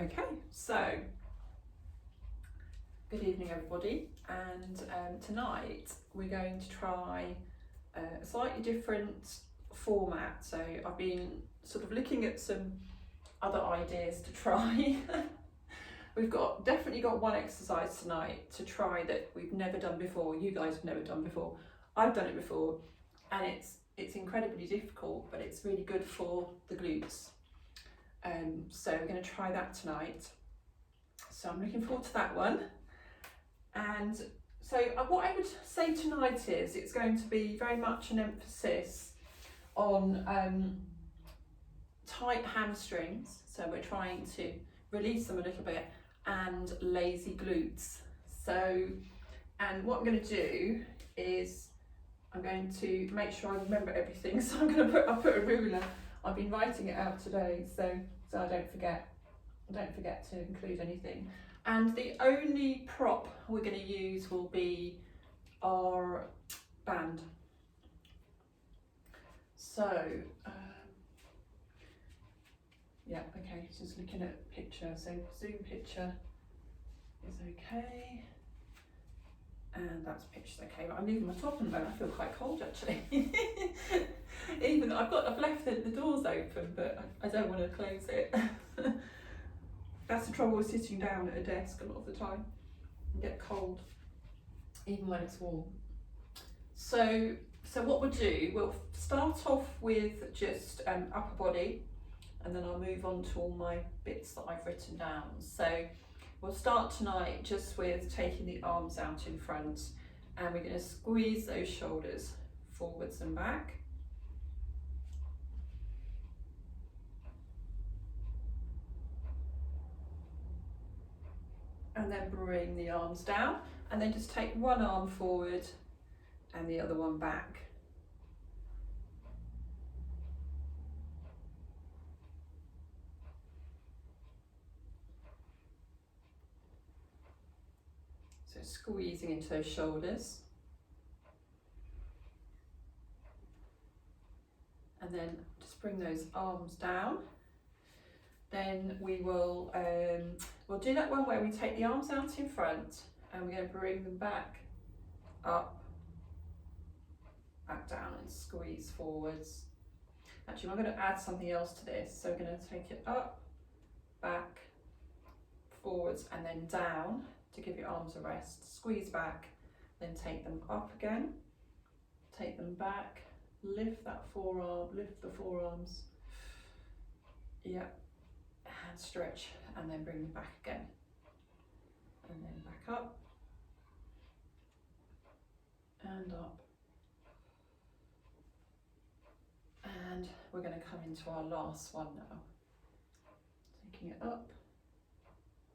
Okay, so good evening everybody, and tonight we're going to try a slightly different format. So I've been sort of looking at some other ideas to try. We've definitely got one exercise tonight to try that we've never done before. You guys have never done before. I've done it before, and it's incredibly difficult, but it's really good for the glutes. So we're going to try that tonight. So I'm looking forward to that one. And so what I would say tonight is it's going to be very much an emphasis on tight hamstrings. So we're trying to release them a little bit, and lazy glutes. So, and what I'm going to do is I'm going to make sure I remember everything. So I'll put a ruler. I've been writing it out today, so I don't forget. I don't forget to include anything. And the only prop we're going to use will be our band. So, yeah, okay, just looking at picture. So zoom picture is okay. And that's picture's okay, but I'm leaving my top on though. I feel quite cold actually. Even though I've left the doors open, but I don't want to close it. That's the trouble with sitting down at a desk a lot of the time. You get cold, even when it's warm. So what we'll do, we'll start off with just upper body, and then I'll move on to all my bits that I've written down. So we'll start tonight just with taking the arms out in front, and we're going to squeeze those shoulders forwards and back. And then bring the arms down, and then just take one arm forward and the other one back. So squeezing into those shoulders. And then just bring those arms down. Then we will we'll do that one where we take the arms out in front, and we're going to bring them back up, back down, and squeeze forwards. Actually, I'm going to add something else to this. So we're going to take it up, back, forwards, and then down to give your arms a rest. Squeeze back, then take them up again, take them back, lift that forearm, lift the forearms. Yep. And stretch, and then bring them back again, and then back up and up, and we're going to come into our last one now, taking it up,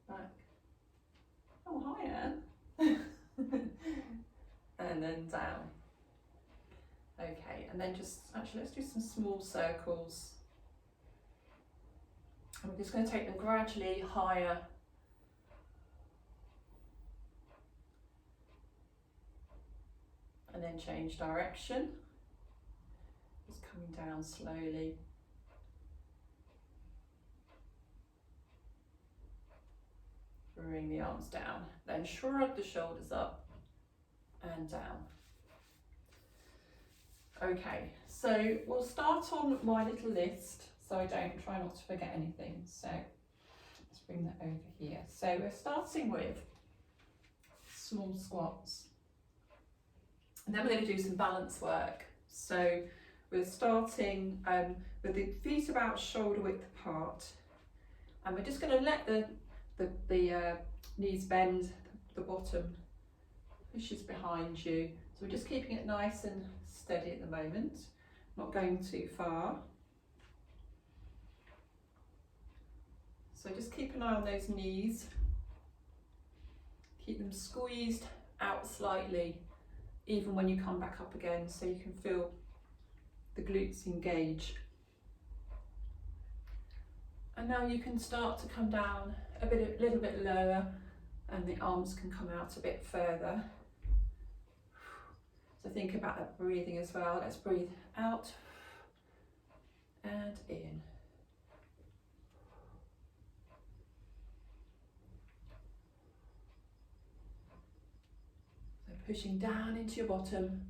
back, oh hi Anne, and then down. Okay, and then just actually let's do some small circles. And we're just going to take them gradually higher. And then change direction. Just coming down slowly. Bring the arms down. Then shrug the shoulders up and down. Okay, so we'll start on my little list, so I don't try not to forget anything. So let's bring that over here. So we're starting with small squats, and then we're going to do some balance work. So we're starting with the feet about shoulder width apart, and we're just going to let the knees bend, the bottom pushes behind you. So we're just keeping it nice and steady at the moment, not going too far. So just keep an eye on those knees. Keep them squeezed out slightly, even when you come back up again, so you can feel the glutes engage. And now you can start to come down a little bit lower, and the arms can come out a bit further. So think about that breathing as well. Let's breathe out and in. pushing down into your bottom.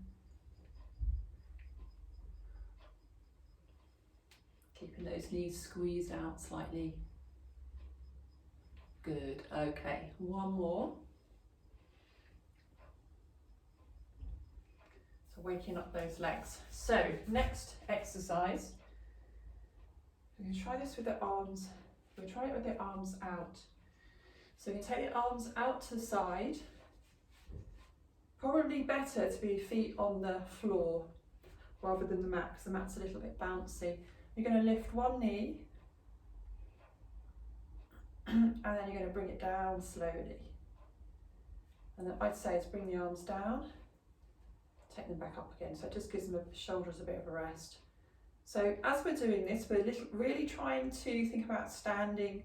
Keeping those knees squeezed out slightly. Good, okay, one more. So waking up those legs. So next exercise, we're going to try this with the arms. We'll try it with the arms out. So you can take the arms out to the side. Probably better to be feet on the floor rather than the mat, because the mat's a little bit bouncy. You're going to lift one knee and then you're going to bring it down slowly. And then I'd say is bring the arms down, take them back up again. So it just gives them the shoulders a bit of a rest. So as we're doing this, we're really trying to think about standing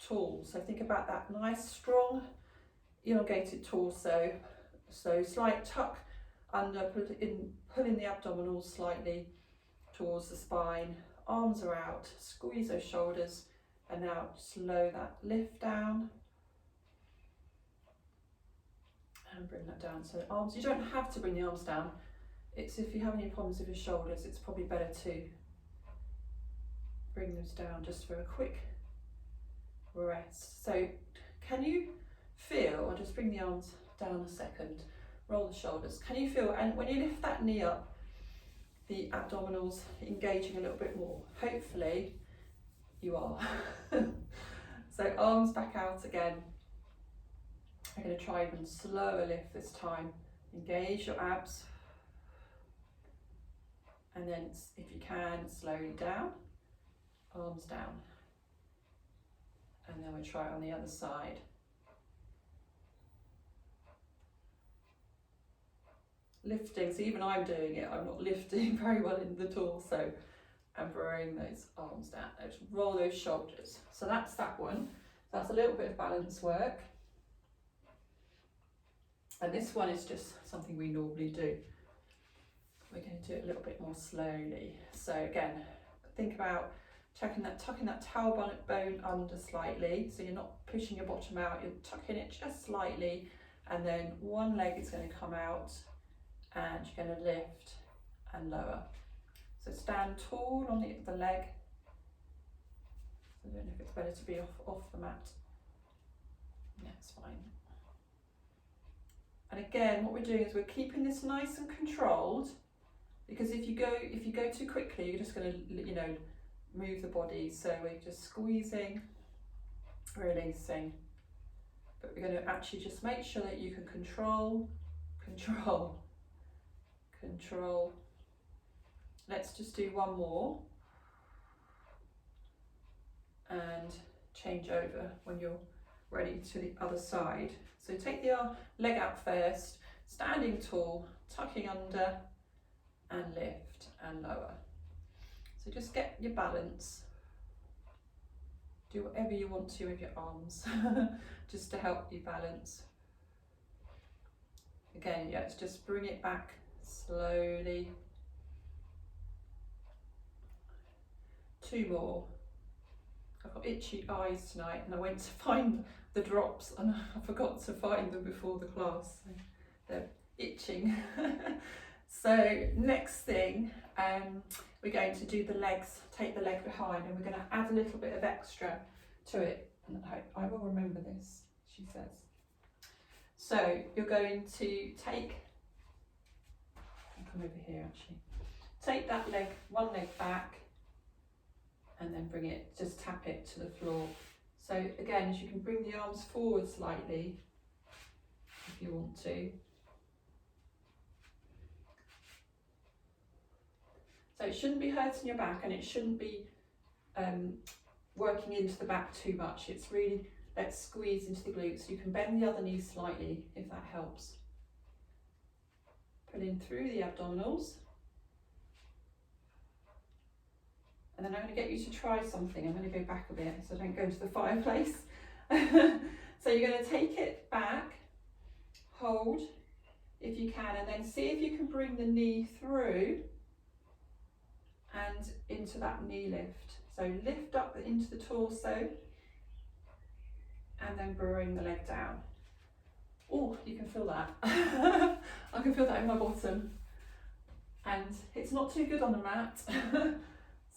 tall. So think about that nice, strong, elongated torso. So slight tuck under, pulling the abdominals slightly towards the spine. Arms are out, squeeze those shoulders, and now slow that lift down. And bring that down. So arms, you don't have to bring the arms down. It's if you have any problems with your shoulders, it's probably better to bring those down just for a quick rest. So can you feel, I'll just bring the arms down a second, roll the shoulders. Can you feel, and when you lift that knee up, the abdominals engaging a little bit more? Hopefully you are. So arms back out again. I'm going to try even slower lift this time. Engage your abs. And then if you can, slowly down, arms down. And then we'll try it on the other side. Lifting, so even I'm doing it, I'm not lifting very well in the torso, and bring those arms down. Just roll those shoulders. So that's that one. That's a little bit of balance work. And this one is just something we normally do. We're going to do it a little bit more slowly. So again, think about tucking that tailbone under slightly, so you're not pushing your bottom out, you're tucking it just slightly, and then one leg is going to come out and you're going to lift and lower. So stand tall on the leg. I don't know if it's better to be off the mat. Yeah, it's fine. And again, what we're doing is we're keeping this nice and controlled, because if you go too quickly, you're just going to, move the body. So we're just squeezing, releasing. But we're going to actually just make sure that you can control. Let's just do one more and change over when you're ready to the other side. So take the leg out first, standing tall, tucking under, and lift and lower. So just get your balance. Do whatever you want to with your arms just to help you balance. Again, yeah, it's just bring it back slowly. Two more. I've got itchy eyes tonight, and I went to find the drops and I forgot to find them before the class. So they're itching. So next thing, we're going to do the legs, take the leg behind, and we're going to add a little bit of extra to it. And I will remember this, she says. So you're going to take, I'll come over here actually, take that leg, one leg back, and then bring it, just tap it to the floor. So again, as you can bring the arms forward slightly, if you want to. So it shouldn't be hurting your back, and it shouldn't be working into the back too much. It's really, let's squeeze into the glutes. You can bend the other knee slightly if that helps. Pulling through the abdominals. And then I'm going to get you to try something. I'm going to go back a bit so I don't go into the fireplace. So you're going to take it back, hold if you can, and then see if you can bring the knee through and into that knee lift. So lift up into the torso and then bring the leg down. Oh, you can feel that. I can feel that in my bottom. And it's not too good on the mat.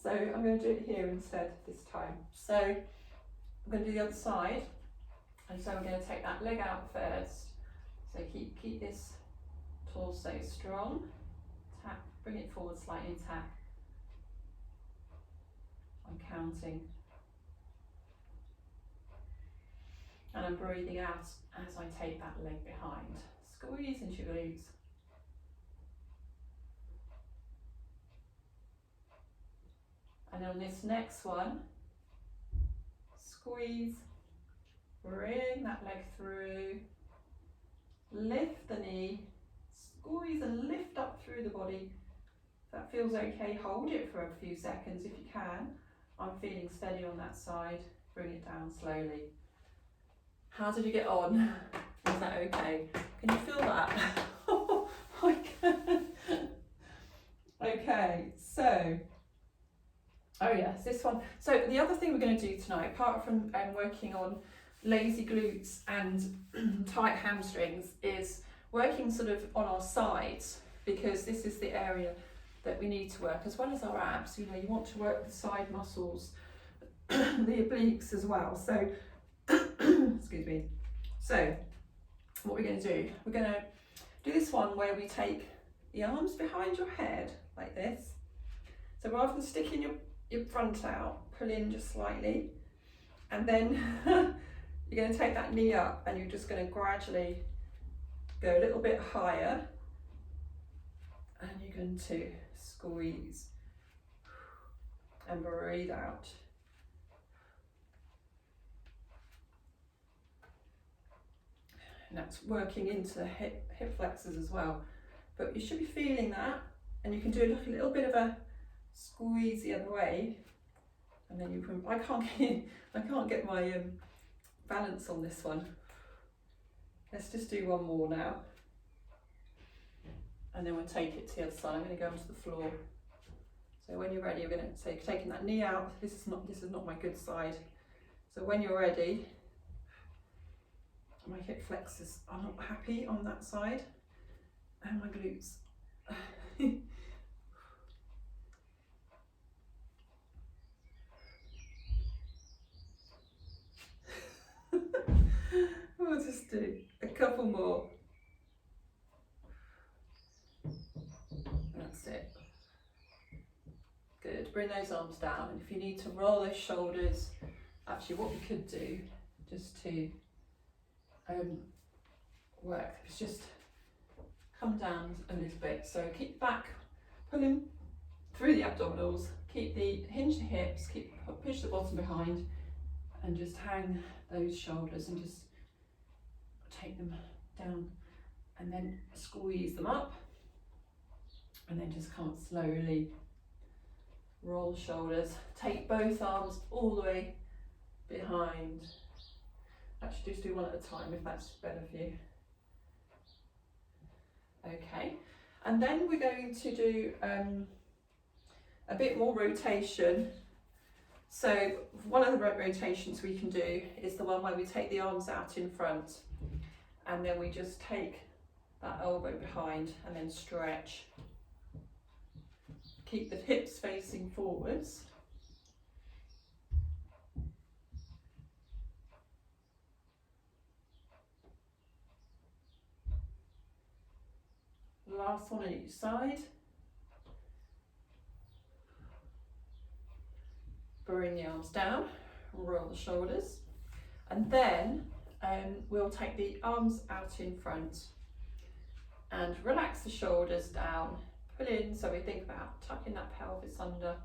So I'm going to do it here instead this time. So I'm going to do the other side. And so I'm going to take that leg out first. So keep this torso strong. Tap, bring it forward slightly, tap. I'm counting. And I'm breathing out as I take that leg behind. Squeeze into your glutes. And on this next one, squeeze, bring that leg through, lift the knee, squeeze and lift up through the body. If that feels okay, hold it for a few seconds if you can. I'm feeling steady on that side, bring it down slowly. How did you get on? Was that okay? Can you feel that? I can. Okay, so, oh yes, this one. So the other thing we're going to do tonight, apart from working on lazy glutes and tight hamstrings, is working sort of on our sides, because this is the area that we need to work, as well as our abs. You know, you want to work the side muscles, the obliques as well. So, excuse me. So, what we're going to do, we're going to do this one where we take the arms behind your head like this. So rather than sticking your front out, pull in just slightly, and then you're going to take that knee up and you're just going to gradually go a little bit higher, and you're going to squeeze and breathe out. And that's working into the hip flexors as well. But you should be feeling that, and you can do like a little bit of a squeeze the other way, and then you can. I can't get my balance on this one. Let's just do one more now, and then we'll take it to the other side. I'm going to go onto the floor. So when you're ready, you're going to say, taking that knee out. This is not my good side. So when you're ready, my hip flexors are not happy on that side, and my glutes. We'll just do a couple more. That's it. Good. Bring those arms down, and if you need to roll those shoulders, actually what we could do just to work is just come down a little bit. So keep back, pulling through the abdominals, keep the hinge the hips, push the bottom behind, and just hang those shoulders and just take them down, and then squeeze them up, and then just come slowly, roll shoulders, take both arms all the way behind. Actually just do one at a time if that's better for you. Okay, and then we're going to do a bit more rotation. So one of the rotations we can do is the one where we take the arms out in front, and then we just take that elbow behind and then stretch. Keep the hips facing forwards. Last one on each side. Bring the arms down, roll the shoulders, and then we'll take the arms out in front and relax the shoulders down, pull in, so we think about tucking that pelvis under,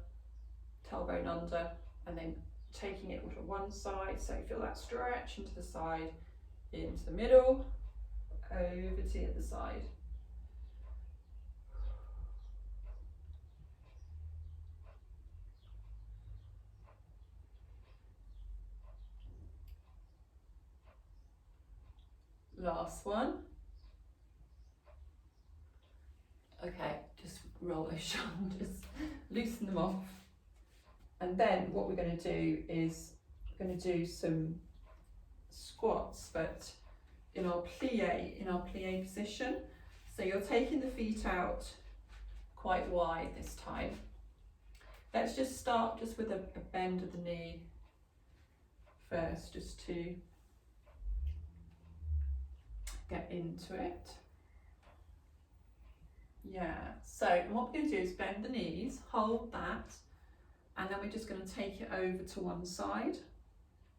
tailbone under, and then taking it to one side, so you feel that stretch into the side, into the middle, over to the other side. Last one. Okay, just roll those shoulders, loosen them off. And then what we're going to do is we're going to do some squats, but in our plie position. So you're taking the feet out quite wide this time. Let's just start just with a bend of the knee first, just to get into it. Yeah, so what we're going to do is bend the knees, hold that, and then we're just going to take it over to one side.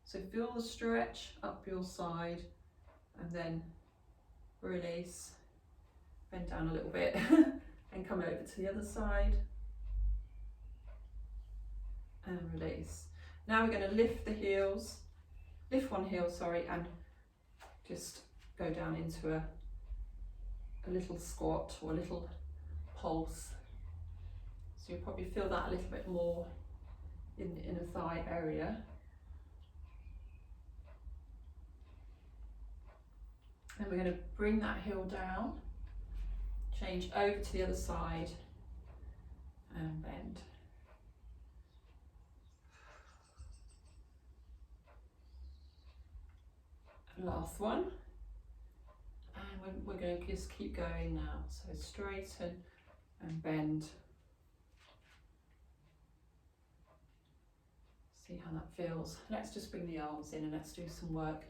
So feel the stretch up your side, and then release, bend down a little bit and come over to the other side and release. Now we're going to lift the heels, lift one heel, sorry, and just go down into a little squat or a little pulse. So you'll probably feel that a little bit more in the inner thigh area. And we're going to bring that heel down, change over to the other side and bend. And last one. And we're going to just keep going now. So straighten and bend. See how that feels. Let's just bring the arms in and let's do some work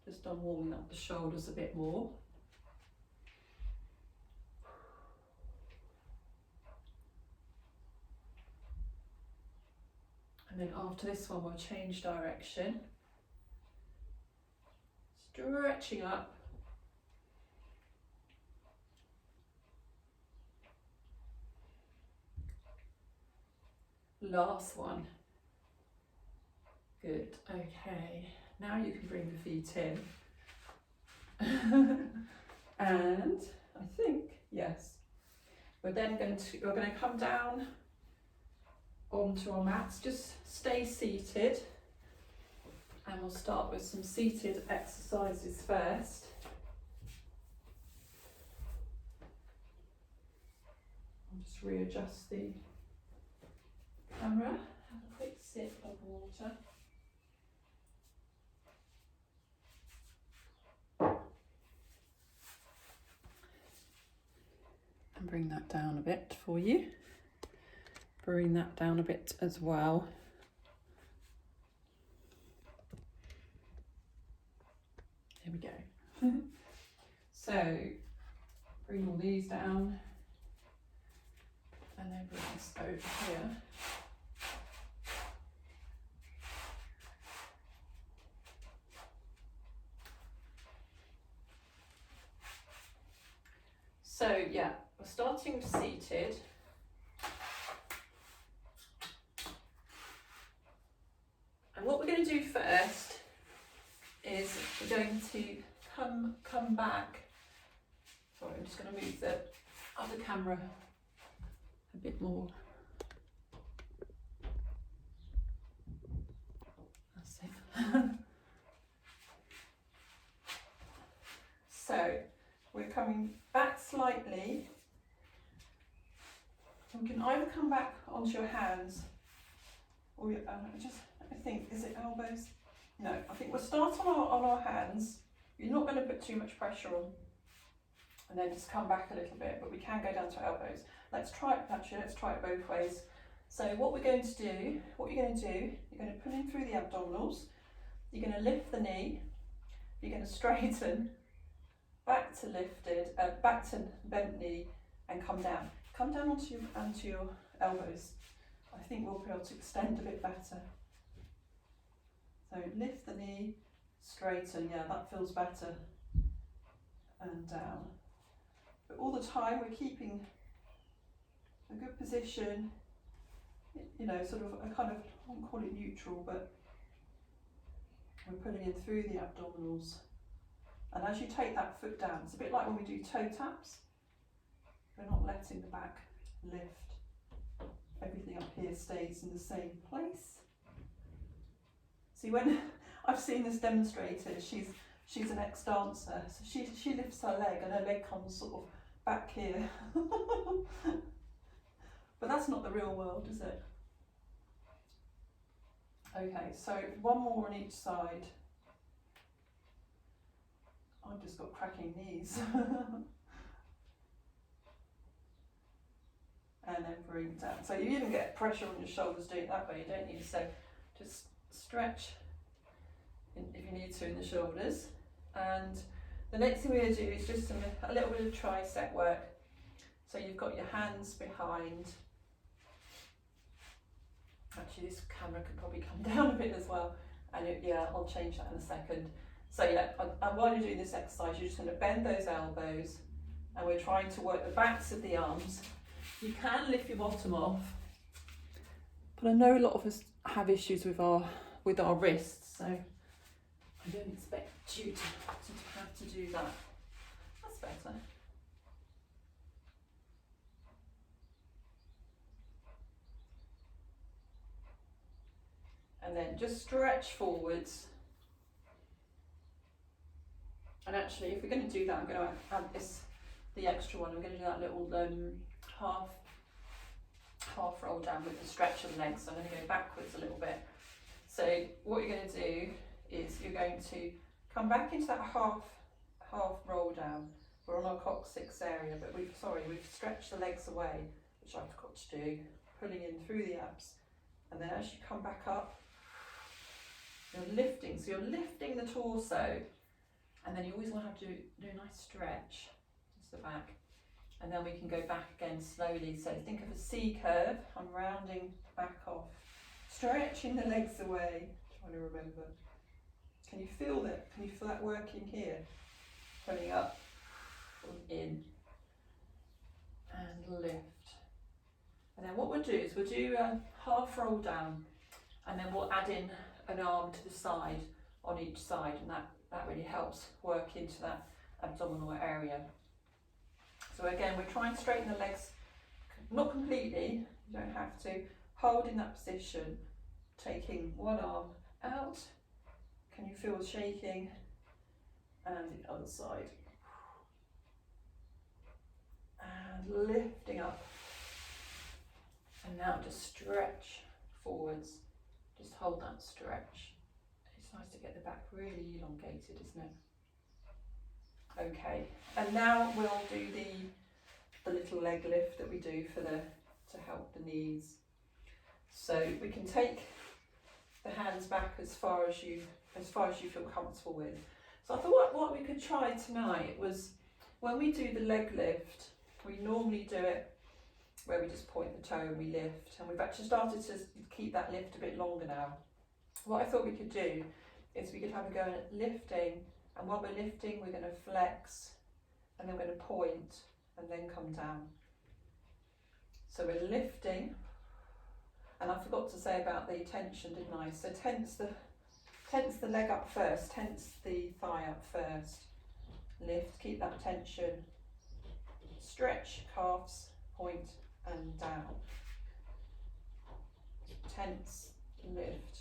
just on warming up the shoulders a bit more. And then after this one, we'll change direction. Stretching up. Last one. Good, okay. Now you can bring the feet in. And I think, yes, we're going to come down onto our mats. Just stay seated. And we'll start with some seated exercises first. I'll just readjust the camera. Have a quick sip of water. And bring that down a bit for you. Bring that down a bit as well. Here we go. So bring all these down and then bring this over here. So yeah, we're starting seated. And what we're going to do first is we're going to come back. Sorry, I'm just going to move the other camera a bit more. That's it. So we're coming back slightly. We can either come back onto your hands or your, I think, is it elbows? No, I think we'll start on our hands. You're not going to put too much pressure on, and then just come back a little bit, but we can go down to elbows. Let's try it both ways. So what you're going to do, you're going to pull in through the abdominals, you're going to lift the knee, you're going to straighten, back to lifted, back to bent knee, and come down. Come down onto your elbows. I think we'll be able to extend a bit better. So lift the knee, straighten, yeah, that feels better, and down. But all the time we're keeping a good position, you know, sort of a kind of, I won't call it neutral, but we're pulling in through the abdominals. And as you take that foot down, it's a bit like when we do toe taps. We're not letting the back lift. Everything up here stays in the same place. See, when I've seen this demonstrated, she's an ex-dancer, so she lifts her leg and her leg comes sort of back here. But that's not the real world, is it? Okay, so one more on each side. I've just got cracking knees. And then bring down. So you even get pressure on your shoulders doing it that way, don't you? So just stretch if you need to in the shoulders. And the next thing we're going to do is just a little bit of tricep work. So you've got your hands behind. Actually, this camera could probably come down a bit as well. And yeah, I'll change that in a second. So yeah, and while you're doing this exercise, you're just going to bend those elbows, and we're trying to work the backs of the arms. You can lift your bottom off, but I know a lot of us have issues with our wrists, so I don't expect you to have to do that. That's better. And then just stretch forwards. And actually, if we're going to do that, I'm going to add the extra one. I'm going to do that little half roll down with the stretch of the legs. So I'm going to go backwards a little bit. So what you're going to do is you're going to come back into that half roll down. We're on our coccyx area, but we've stretched the legs away, which I forgot to do, pulling in through the abs. And then as you come back up, you're lifting. So you're lifting the torso, and then you always want to have to do a nice stretch, just the back. And then we can go back again slowly. So think of a C curve. I'm rounding back off, stretching the legs away. Trying to remember. Can you feel that? Can you feel that working here? Pulling up, in, and lift. And then what we'll do is we'll do a half roll down, and then we'll add in an arm to the side on each side, and that really helps work into that abdominal area. So again, we're trying to straighten the legs, not completely, you don't have to, hold in that position, taking one arm out. Can you feel the shaking? And the other side. And lifting up. And now just stretch forwards. Just hold that stretch. It's nice to get the back really elongated, isn't it? Okay, and now we'll do the little leg lift that we do to help the knees. So we can take the hands back as far as you feel comfortable with. So I thought what we could try tonight was, when we do the leg lift, we normally do it where we just point the toe and we lift, and we've actually started to keep that lift a bit longer now. What I thought we could do is we could have a go at lifting, and while we're lifting we're going to flex, and then we're going to point and then come down. So we're lifting, and I forgot to say about the tension, didn't I? So tense the leg up first, tense the thigh up first, lift, keep that tension, stretch calves, point and down, tense, lift.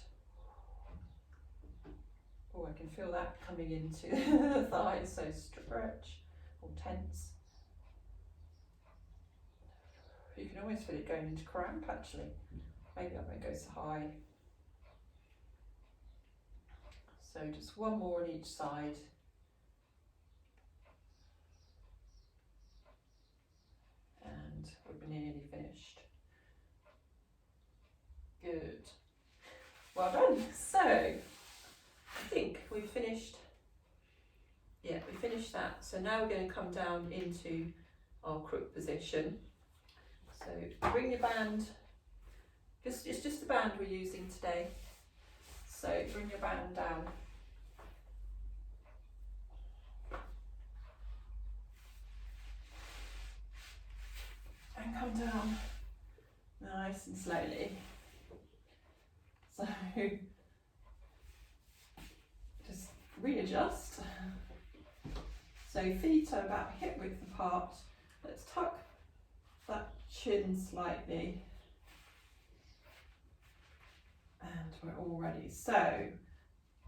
Oh, I can feel that coming into the thighs, so stretch or tense. You can almost feel it going into cramp actually. Maybe I won't go so high. So just one more on each side. And we're nearly finished. Good. Well done. So I think we've finished. Yeah, we finished that. So now we're going to come down into our crook position. So bring your band. It's just the band we're using today. So bring your band down. And come down nice and slowly. So just readjust. So feet are about hip width apart. Let's tuck that chin slightly. And we're all ready. So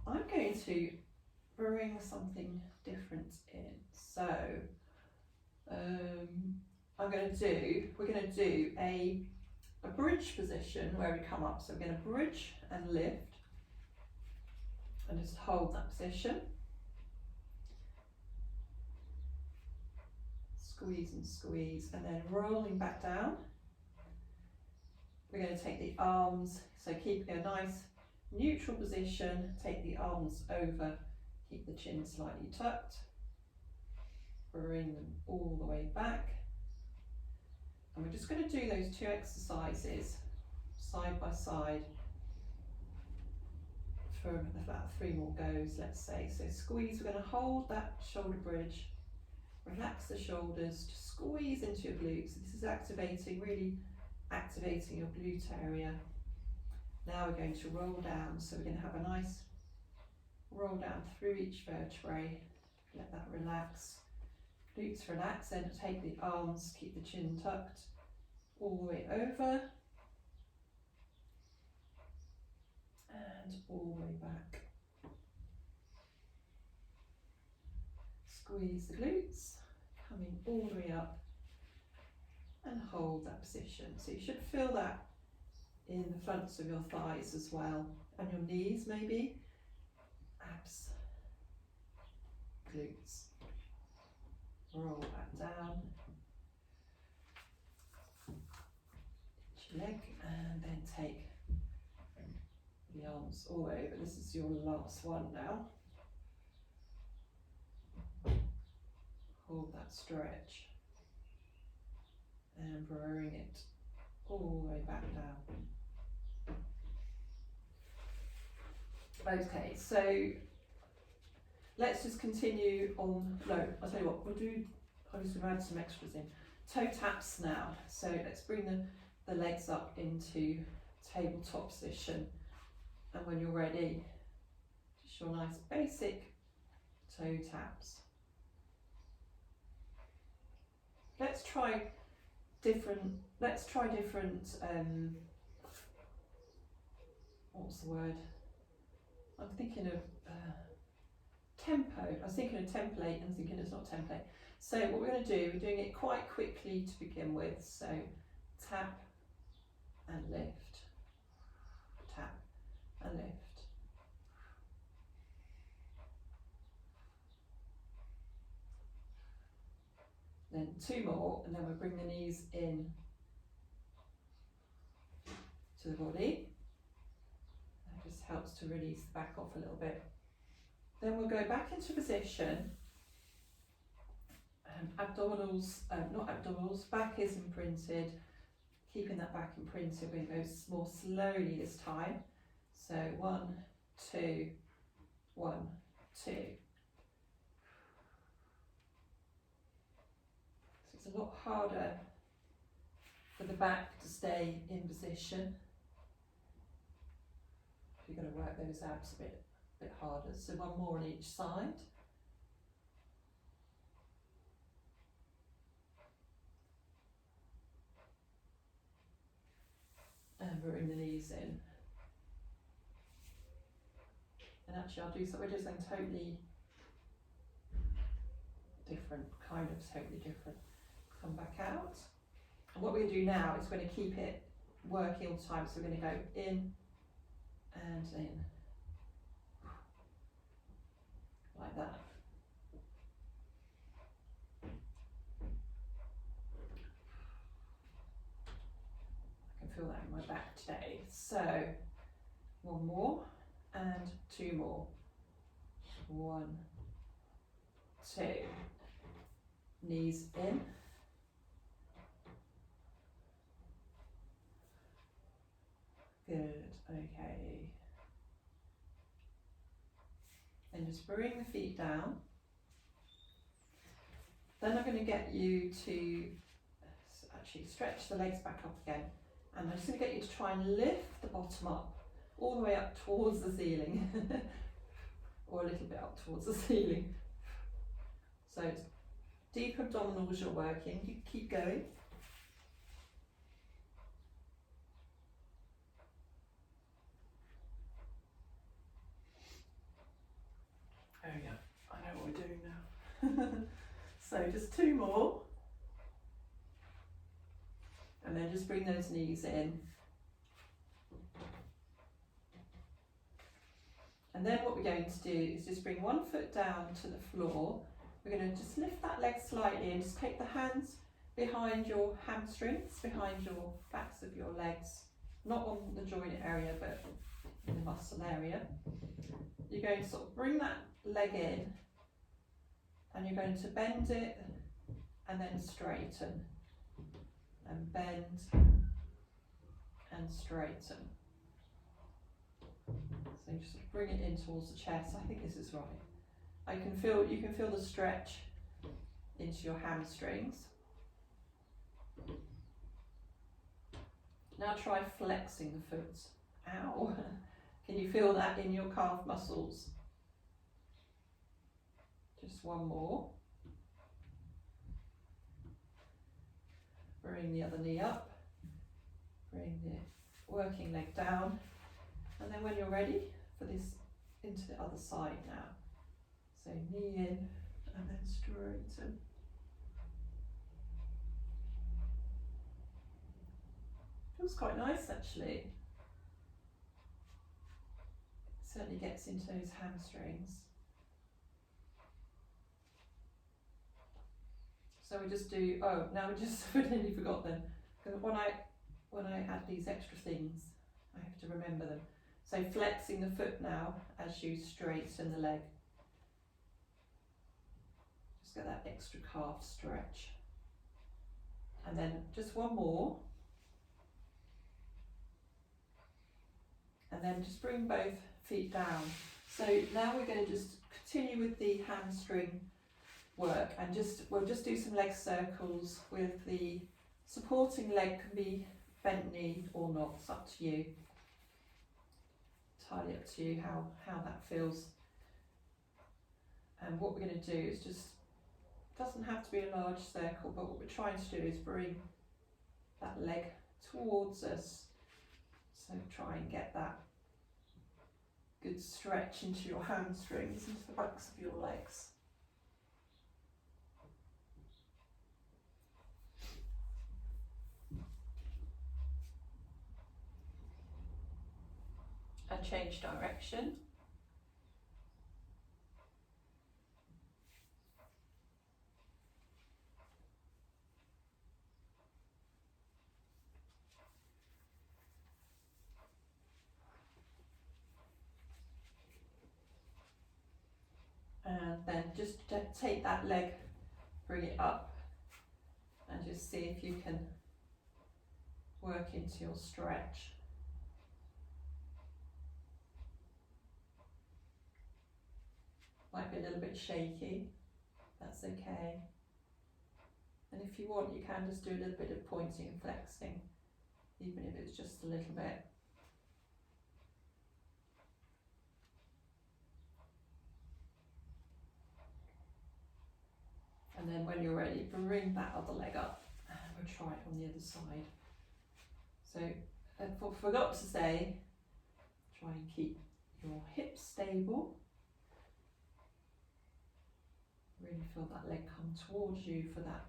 I'm going to bring something different in. So we're going to do a bridge position where we come up. So we're going to bridge and lift and just hold that position. squeeze and squeeze, and then rolling back down. We're going to take the arms, so keeping a nice neutral position, take the arms over, keep the chin slightly tucked, bring them all the way back. And we're just going to do those 2 exercises side by side for about 3 more goes, let's say. So squeeze, we're going to hold that shoulder bridge, relax the shoulders, just squeeze into your glutes. This is activating, really activating your glute area. Now we're going to roll down, so we're going to have a nice roll down through each vertebrae, let that relax. Glutes relax, then take the arms, keep the chin tucked all the way over and all the way back. Squeeze the glutes, coming all the way up and hold that position. So you should feel that in the fronts of your thighs as well, and your knees maybe, abs, glutes. Roll back down, each leg, and then take the arms all over. This is your last one now. Hold that stretch and bring it all the way back down. Okay, so let's just continue on. No, I'll tell you what, I'm just going to add some extras in. Toe taps now. So let's bring the legs up into tabletop position. And when you're ready, just your nice basic toe taps. Let's try different, what's the word? I'm thinking of tempo. I was thinking of template and thinking it's not template. So what we're going to do, we're doing it quite quickly to begin with. So tap and lift, tap and lift. Then 2 more, and then we'll bring the knees in to the body. That just helps to release the back off a little bit. Then we'll go back into position. Abdominals, not abdominals, back is imprinted. Keeping that back imprinted, we're going to go more slowly this time. So 1, 2, 1, 2. So it's a lot harder for the back to stay in position. You're going to work those abs a bit harder. So 1 more on each side. And bring the knees in. And actually I'll do so, we're just going totally different, kind of totally different. Come back out. And what we're going to do now is we're going to keep it working all the time. So we're going to go in and in. Like that. I can feel that in my back today. So 1 more and 2 more. 1, 2. Knees in. Good, okay. And just bring the feet down. Then I'm going to get you to actually stretch the legs back up again. And I'm just going to get you to try and lift the bottom up, all the way up towards the ceiling. Or a little bit up towards the ceiling. So it's deep abdominals you're working. You keep going. Oh yeah, I know what we're doing now. So just 2 more. And then just bring those knees in. And then what we're going to do is just bring 1 foot down to the floor we're going to just lift that leg slightly and just take the hands behind your hamstrings, behind your backs of your legs, not on the joint area but in the muscle area. You're going to sort of bring that leg in and you're going to bend it and then straighten and bend and straighten. So you just sort of bring it in towards the chest. I think this is right. You can feel the stretch into your hamstrings. Now try flexing the foot. Ow! Can you feel that in your calf muscles? Just one more. Bring the other knee up. Bring the working leg down. And then when you're ready for this, into the other side now. So knee in and then straighten. Feels quite nice actually. It certainly gets into those hamstrings. So we just do, oh, now we just, I nearly forgot them. Because when I add these extra things, I have to remember them. So flexing the foot now as you straighten the leg. Just get that extra calf stretch. And then just one more. And then just bring both feet down. So now we're going to just continue with the hamstring work and we'll just do some leg circles with the supporting leg. Can be bent knee or not, it's up to you. Entirely up to you how that feels. And what we're going to do is just, doesn't have to be a large circle, but what we're trying to do is bring that leg towards us. So try and get that good stretch into your hamstrings, into the backs of your legs. And change direction. And then just take that leg, bring it up, and just see if you can work into your stretch. Might be a little bit shaky, that's okay. And if you want, you can just do a little bit of pointing and flexing, even if it's just a little bit. And then when you're ready, bring that other leg up and we'll try it on the other side. So I forgot to say, try and keep your hips stable. Really feel that leg come towards you for that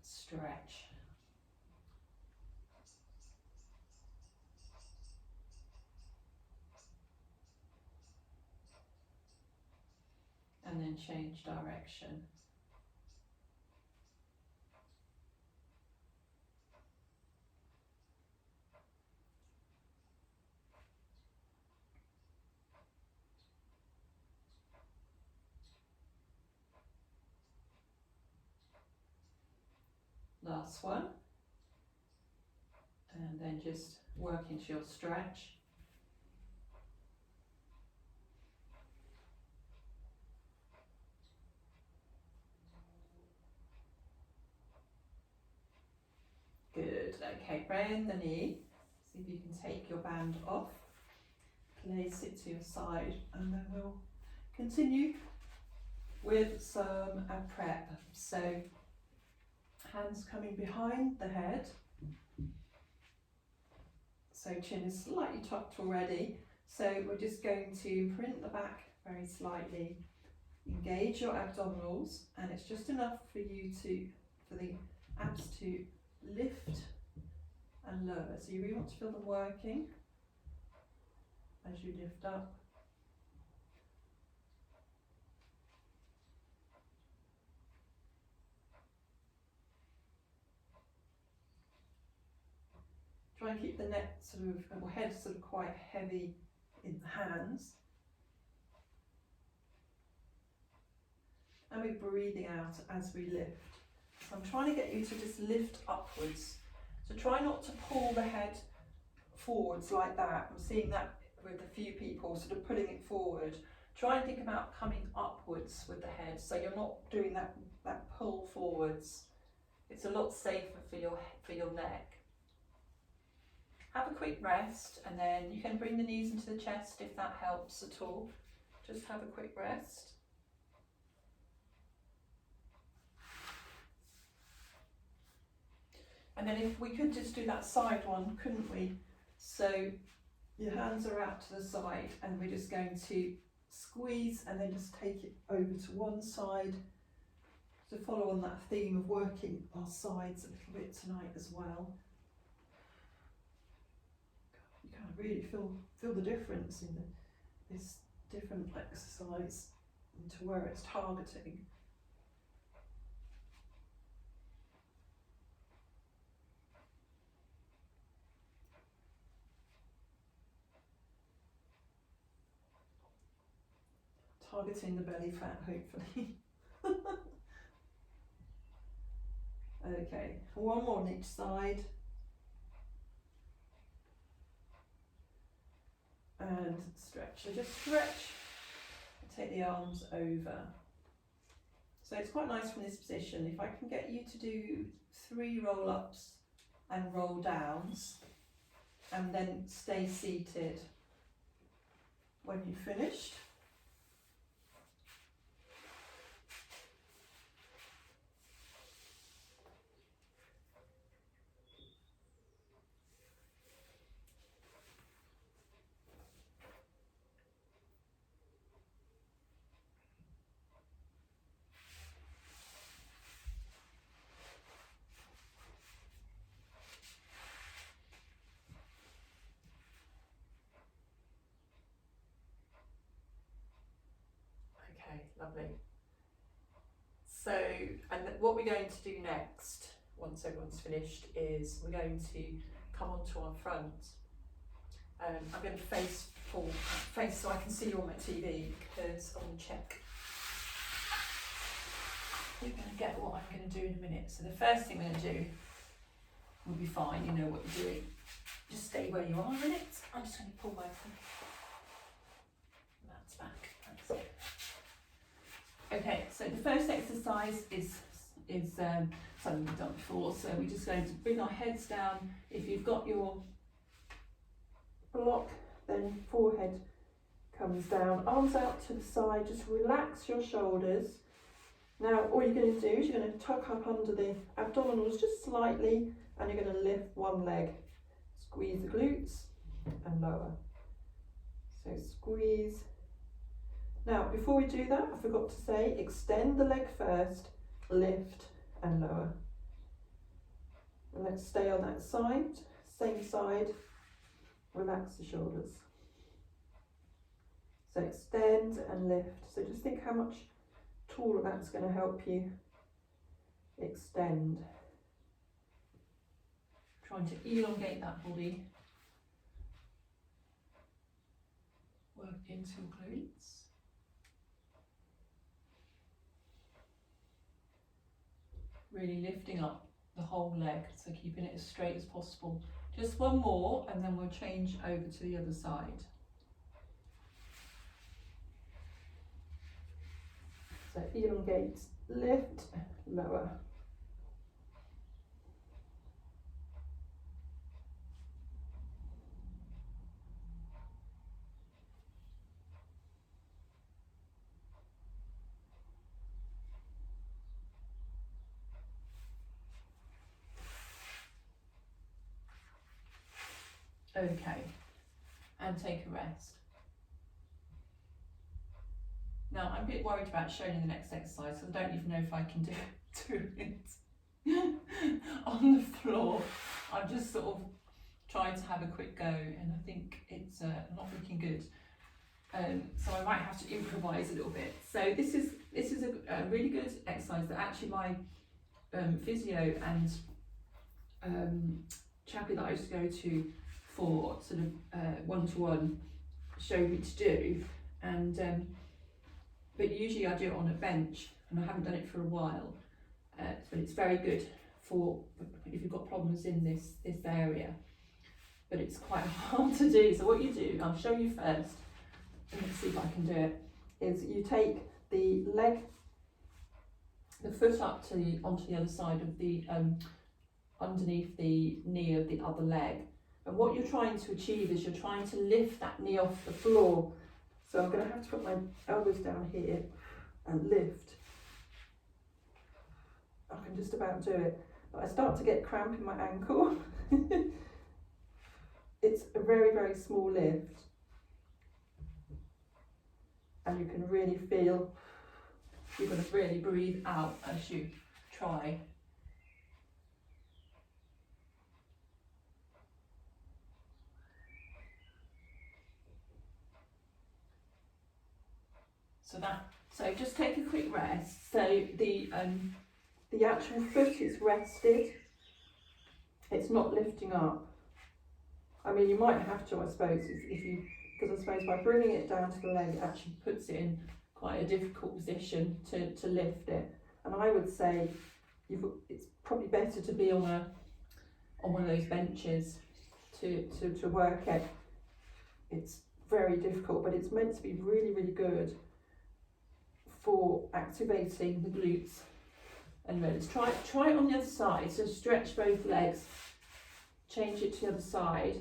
stretch. And then change direction. Last one. And then just work into your stretch. Good, okay, bend the knee. See if you can take your band off. Place it to your side and then we'll continue with some prep. So hands coming behind the head. So chin is slightly tucked already. So we're just going to print the back very slightly. Engage your abdominals, and it's just enough for you for the abs to lift and lower. So you really want to feel them working as you lift up. Try and keep the neck sort of, or head sort of quite heavy in the hands. And we're breathing out as we lift. So I'm trying to get you to just lift upwards. So try not to pull the head forwards like that. I'm seeing that with a few people, sort of pulling it forward. Try and think about coming upwards with the head, so you're not doing that pull forwards. It's a lot safer for your neck. Have a quick rest, and then you can bring the knees into the chest if that helps at all. Just have a quick rest. And then if we could just do that side one, couldn't we? So your hands are out to the side, and we're just going to squeeze and then just take it over to one side, to follow on that theme of working our sides a little bit tonight as well. You can really feel the difference in this different exercise into where it's targeting. Targeting the belly fat, hopefully. Okay, one more on each side. And stretch. So just stretch and take the arms over. So it's quite nice from this position. If I can get you to do 3 roll-ups and roll downs, and then stay seated when you've finished. Lovely. So, and what we're going to do next, once everyone's finished, is we're going to come onto our front. I'm going to face so I can see you on my TV, because I want to check. You're going to get what I'm going to do in a minute. So the first thing we're going to do will be fine, you know what you're doing. Just stay where you are a minute. I'm just going to pull my mats back. That's it. Okay, so the first exercise is something we've done before. So we're just going to bring our heads down. If you've got your block, then forehead comes down, arms out to the side. Just relax your shoulders. Now, all you're going to do is you're going to tuck up under the abdominals just slightly, and you're going to lift one leg. Squeeze the glutes and lower. So squeeze. Now, before we do that, I forgot to say, extend the leg first, lift and lower. And let's stay on that side, same side, relax the shoulders. So extend and lift. So just think how much taller that's going to help you extend. Trying to elongate that body. Work into glutes. Really lifting up the whole leg, so keeping it as straight as possible. Just one more, and then we'll change over to the other side. So elongate, lift, lower. Okay, and take a rest. Now, I'm a bit worried about showing you the next exercise, so I don't even know if I can do it on the floor. I'm just sort of trying to have a quick go, and I think it's not looking good. So I might have to improvise a little bit. So this is a really good exercise that actually my physio and chappie that I used to go to for sort of one-to-one showed me to do, and but usually I do it on a bench, and I haven't done it for a while, but it's very good for if you've got problems in this area, but it's quite hard to do. So what you do, I'll show you first, and let's see if I can do it, is you take the leg, the foot up to onto the other side of the underneath the knee of the other leg, and what you're trying to achieve is you're trying to lift that knee off the floor. So I'm going to have to put my elbows down here and lift. I can just about do it, but I start to get cramp in my ankle. It's a very, very small lift, and you can really feel, you're going to really breathe out as you try. So just take a quick rest. So the actual foot is rested. It's not lifting up. I mean, you might have to, I suppose, if you, because I suppose by bringing it down to the leg, it actually puts it in quite a difficult position to lift it. And I would say it's probably better to be on one of those benches to work it. It's very difficult, but it's meant to be really, really good for activating the glutes and ribs. Try it on the other side. So stretch both legs, change it to the other side.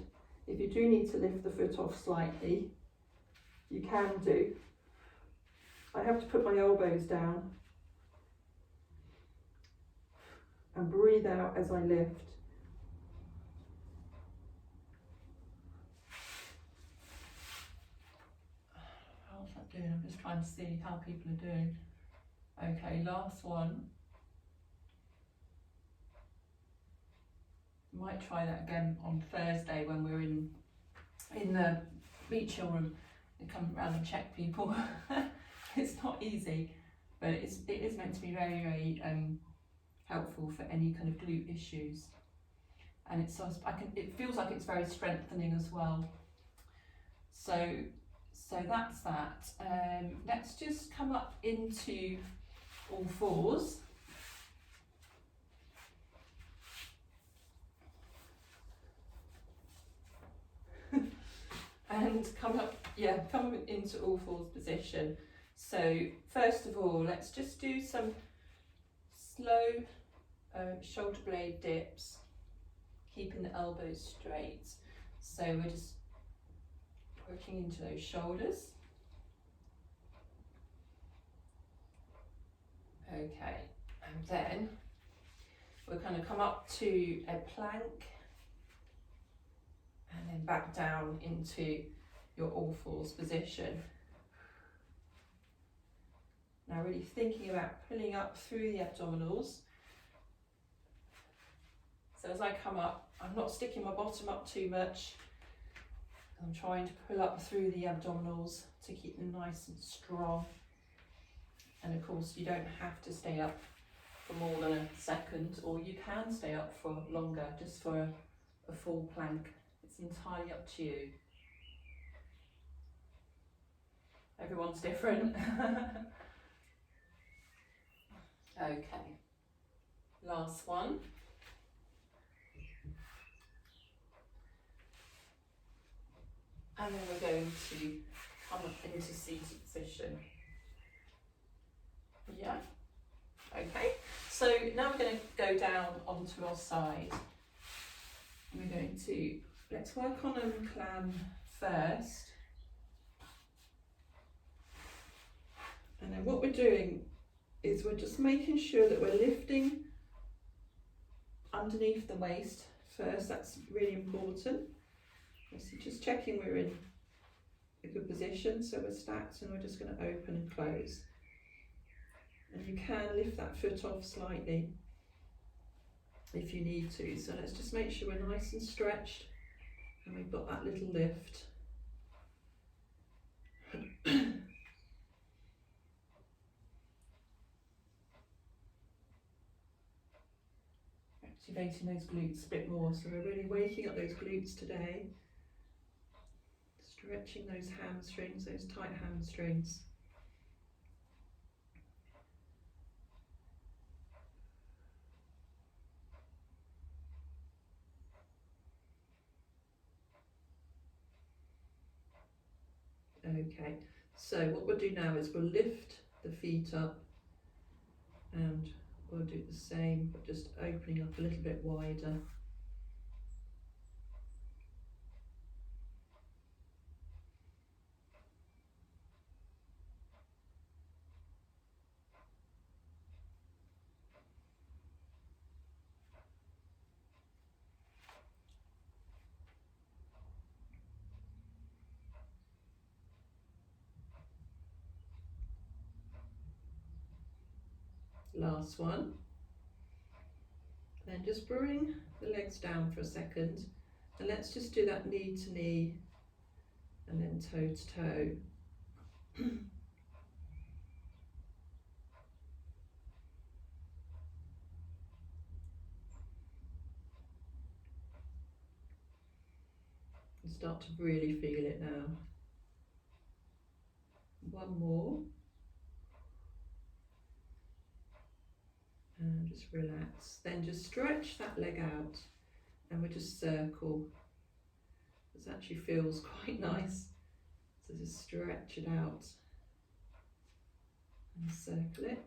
If you do need to lift the foot off slightly, you can do. I have to put my elbows down and breathe out as I lift. How's that doing? I'm just trying to see how people are doing. Okay, last one. Might try that again on Thursday when we're in the meet children. They come around and check people. It's not easy, but it is meant to be very, very helpful for any kind of glute issues, and it feels like it's very strengthening as well. So that's that. Let's just come up into all fours. And come into all fours position. So first of all, let's just do some slow shoulder blade dips, keeping the elbows straight. So we're just working into those shoulders. Okay, and then we're going to come up to a plank, and then back down into your all fours position. Now really thinking about pulling up through the abdominals. So as I come up, I'm not sticking my bottom up too much. I'm trying to pull up through the abdominals to keep them nice and strong. And of course you don't have to stay up for more than a second, or you can stay up for longer, just for a full plank. It's entirely up to you. Everyone's different. Okay, last one. And then we're going to come up into seated position. Yeah, okay. So now we're going to go down onto our side. We're going to, let's work on a clam first. And then what we're doing is we're just making sure that we're lifting underneath the waist first. That's really important. So just checking we're in a good position. So we're stacked and we're just going to open and close. And you can lift that foot off slightly if you need to. So let's just make sure we're nice and stretched and we've got that little lift. activating those glutes a bit more. So we're really waking up those glutes today. Stretching those hamstrings, those tight hamstrings. Okay, so what we'll do now is we'll lift the feet up and we'll do the same, but just opening up a little bit wider. Last one. Then just bring the legs down for a second, and let's just do that knee to knee and then toe to toe. And start to really feel it now. One more. And just relax. Then just stretch that leg out and we'll just circle. This actually feels quite nice. So just stretch it out and circle it.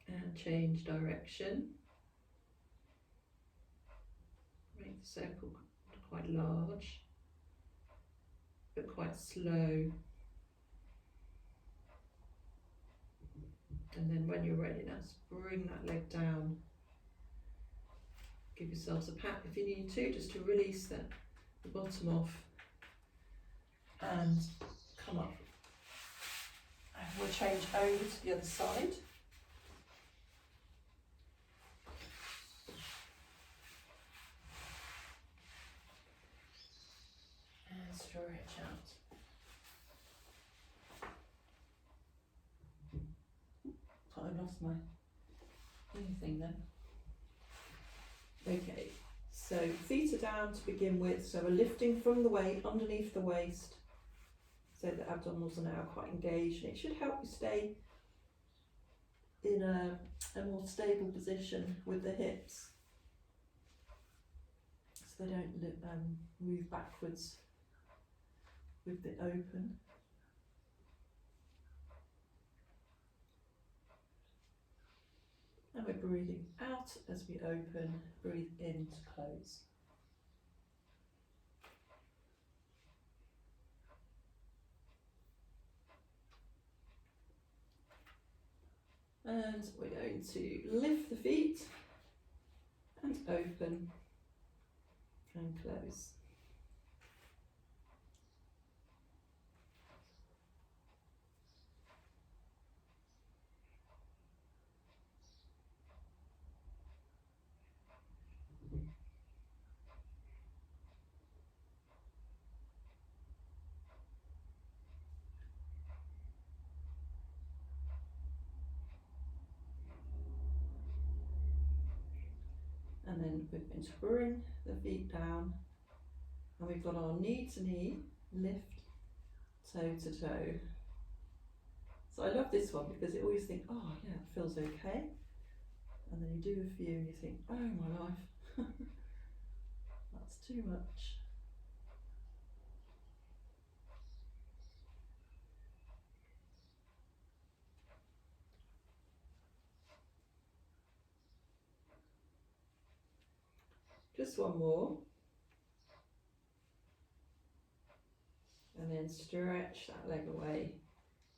And change direction. Make the circle quite large, but quite slow. And then when you're ready, now just bring that leg down. Give yourselves a pat if you need to, just to release the bottom off. And come up. And we'll change over to the other side. And stretch out. I lost my anything then. Okay, so feet are down to begin with, so we're lifting from the weight underneath the waist so the abdominals are now quite engaged, and it should help you stay in a more stable position with the hips so they don't move backwards with the open. And we're breathing out as we open, breathe in to close. And we're going to lift the feet and open and close. And then we're going to bring the feet down, and we've got our knee to knee, lift, toe to toe. So I love this one because you always think, oh yeah, it feels okay. And then you do a few and you think, oh my life, that's too much. Just one more. And then stretch that leg away.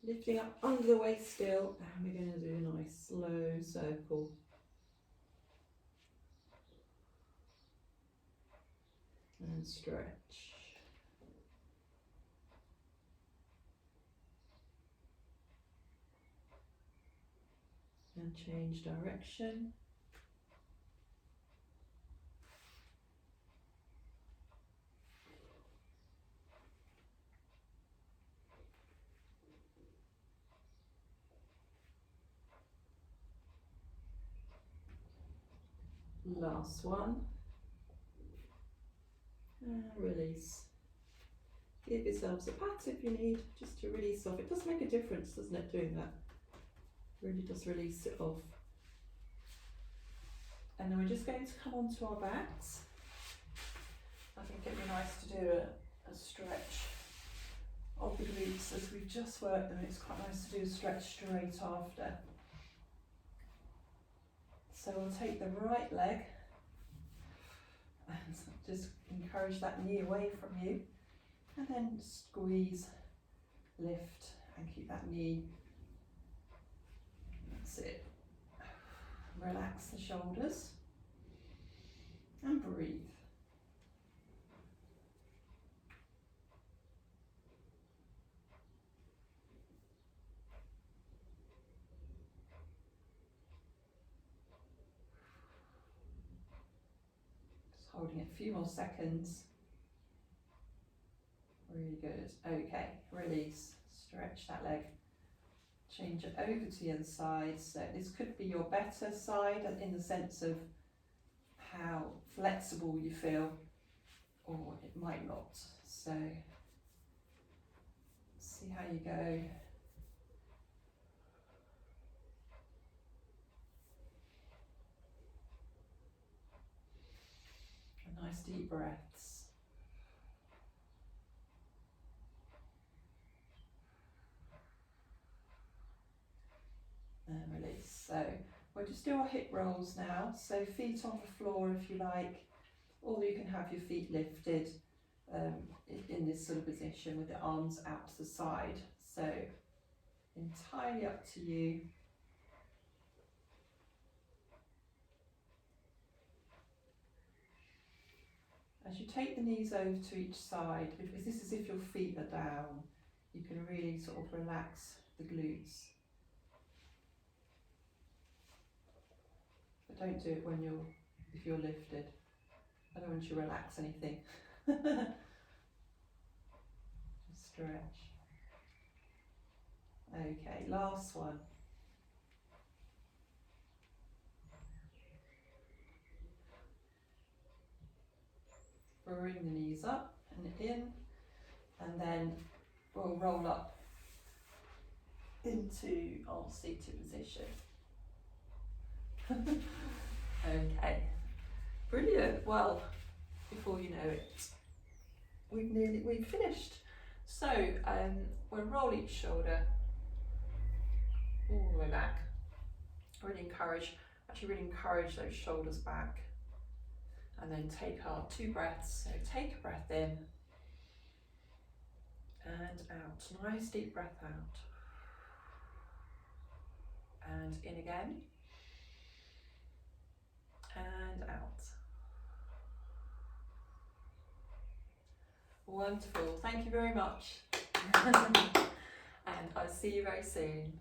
Lifting up under the waist still, and we're going to do a nice slow circle. And stretch. And change direction. Last one. And release. Give yourselves a pat if you need, just to release off. It does make a difference, doesn't it, doing that? Really does release it off. And then we're just going to come onto our backs. I think it'd be nice to do a stretch of the glutes as we've just worked them. It's quite nice to do a stretch straight after. So we'll take the right leg and just encourage that knee away from you, and then squeeze, lift, and keep that knee. That's it. Relax the shoulders and breathe. Just holding it a few more seconds. Really good. Okay, release, stretch that leg. Change it over to the other side. So this could be your better side in the sense of how flexible you feel, or it might not. So see how you go. Nice deep breaths. And release. So we'll just do our hip rolls now. So feet on the floor if you like, or you can have your feet lifted in this sort of position with the arms out to the side. So entirely up to you. As you take the knees over to each side, because this is if your feet are down, you can really sort of relax the glutes. But don't do it if you're lifted. I don't want you to relax anything. Just stretch. Okay, last one. Bring the knees up and in, and then we'll roll up into our seated position. Okay, brilliant. Well, before you know it, we've finished. So we'll roll each shoulder all the way back. Really encourage those shoulders back. And then take our 2 breaths. So take a breath in and out. Nice deep breath out. And in again. And out. Wonderful. Thank you very much. And I'll see you very soon.